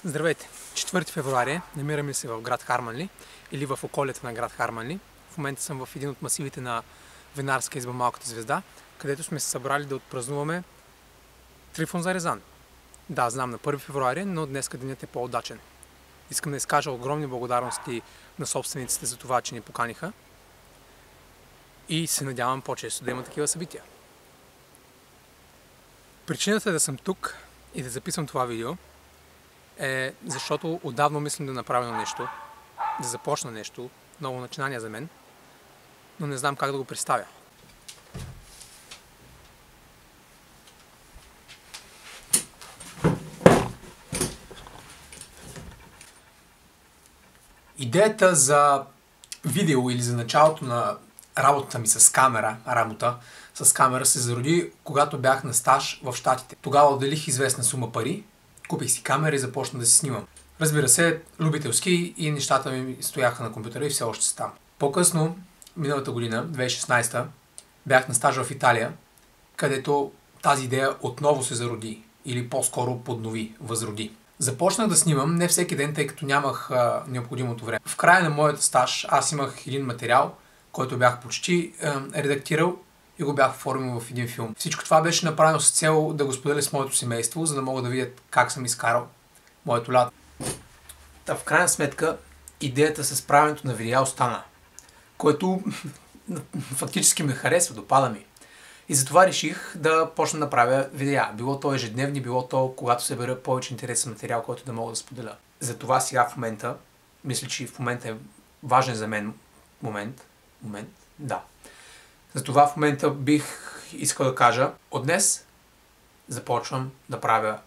Здравейте! 4 февруари, намираме се в град Харманли или в околията на град Харманли. В момента съм в един от масивите на винарска изба Малката звезда, където сме се събрали да отпразнуваме Трифон Зарезан. Да, знам, на 1 февруари, но днес денят е по-удачен. Искам да изкажа огромни благодарности на собствениците за това, че ни поканиха и се надявам по-често да има такива събития. Причината да съм тук и да записвам това видео е защото отдавна мислим да направя нещо, да започна нещо, ново начинание за мен, но не знам как да го представя. Идеята за видео или за началото на работата ми с камера се зароди, когато бях на стаж в Щатите. Тогава отделих известна сума пари, купих си камера и започнах да се снимам. Разбира се, любителски и нещата ми стояха на компютъра и все още са там. По-късно, миналата година, 2016, бях на стаж в Италия, където тази идея отново се зароди, или по-скоро поднови, възроди. Започнах да снимам не всеки ден, тъй като нямах необходимото време. В края на моята стаж аз имах един материал, който бях почти редактирал и го бях оформил в един филм. Всичко това беше направено с цел да го споделя с моето семейство, за да могат да видят как съм изкарал моето лято. Та в крайна сметка идеята с правенето на видеа остана, което фактически ме харесва, допада ми. И затова реших да почна да правя видеа. Било то ежедневни, било то когато се бере повече интересен материал, който да мога да споделя. Затова сега в момента, мисля, че в момента е важен за мен момент. Затова в момента бих искал да кажа, от днес започвам да правя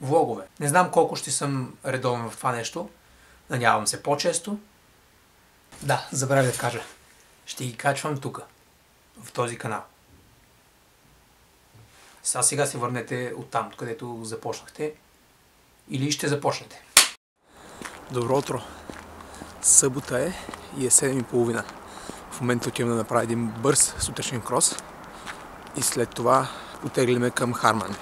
влогове. Не знам колко ще съм редовен в това нещо. Надявам се по-често. Да, забравя да кажа. Ще ги качвам тук, в този канал. Сега се върнете оттам, където започнахте. Или ще започнете. Добро утро! Събота е и е 7:30. В момента отивам да направя един бърз сутрешен крос и след това потеглиме към Харманли.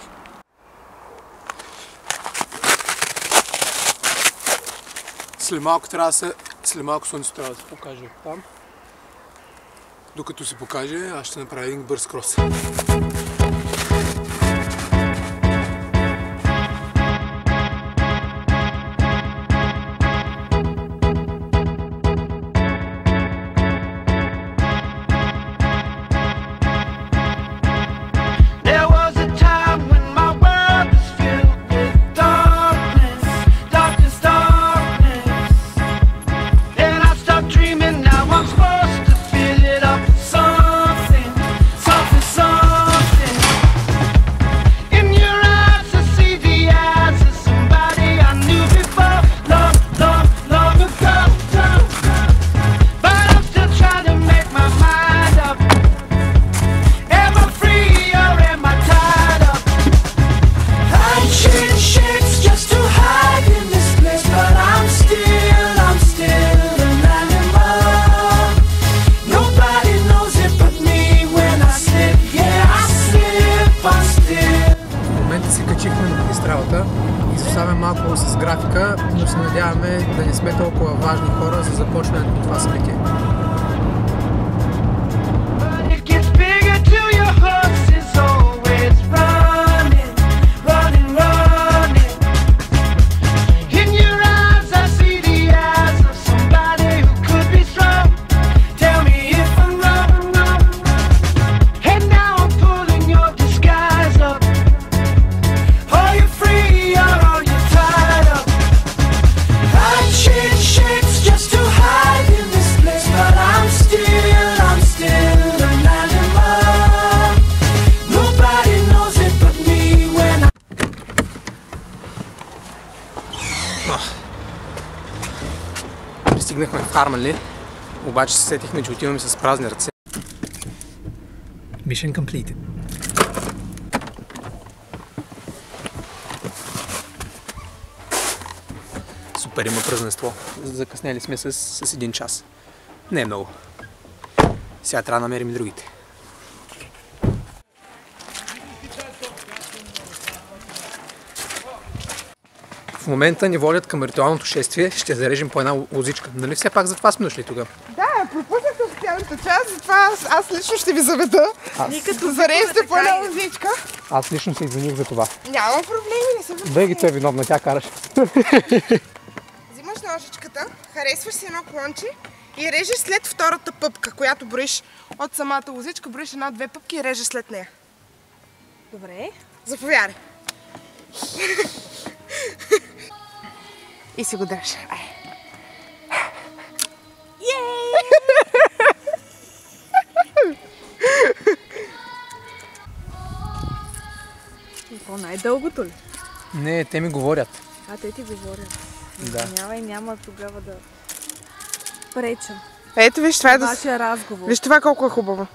След малко слънцето трябва да се покаже там. Докато се покаже, аз ще направя един бърз крос. Изоставяме малко с графика, но се надяваме да не сме толкова важни хора за започването на това събитие. Пристигнахме в Харманли, обаче се сетихме, че отиваме с празни ръце. Mission completed. Супер, има празненство. Закъснели сме с 1 час. Не е много. Сега трябва да намерим и другите. в момента ни водят към ритуалното шествие. Ще зарежем по една лозичка. Нали все пак за това сме дошли тук? Да, пропуснахте официалната част, затова аз лично ще ви заведа. Зарежете по една лозичка. Аз лично се извиних за това. Няма проблеми, не се въпроси. Беги, той е виновна, тя караше. Взимаш ножичката, харесваш си едно клонче и режеш след втората пъпка, която броиш от самата лозичка, броиш една-две пъпки и режеш след нея. Добре. Заповядай. И си го държа. И по-най-дългото ли? Не, те ми говорят. А, те ти говорят. Да. Извинявай, няма тогава да преча. Ето виж, това е Вашия разговор. Виж това колко е хубаво.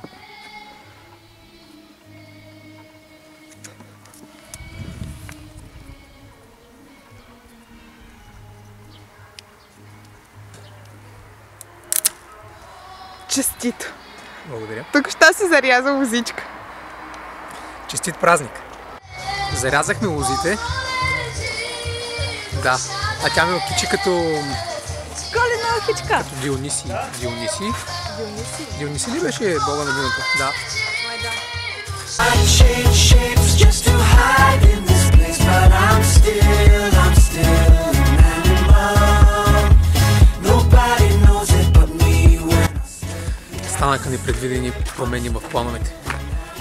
Честито! Благодаря. Тук ще си заряза лозичка. Честит празник! Зарязахме лозите. Да. А тя ме окичи като... Коледна лъхичка! Диониси. Диониси? Диониси ли беше бога на виното? Да. Май да. I change shapes just to hide in this place, but I'm still an animal. Nobody knows it but me when I Станаха непредвидени промени в плановете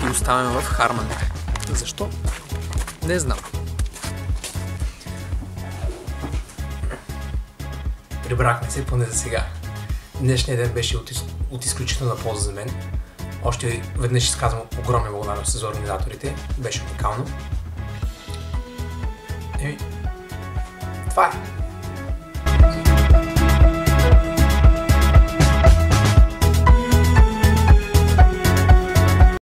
и оставяме в Харман. Защо? Не знам. Прибрахме се поне за сега. Днешният ден беше от изключителна полза за мен. Още веднъж изказвам огромна благодарност за организаторите. Беше уникално. Това е.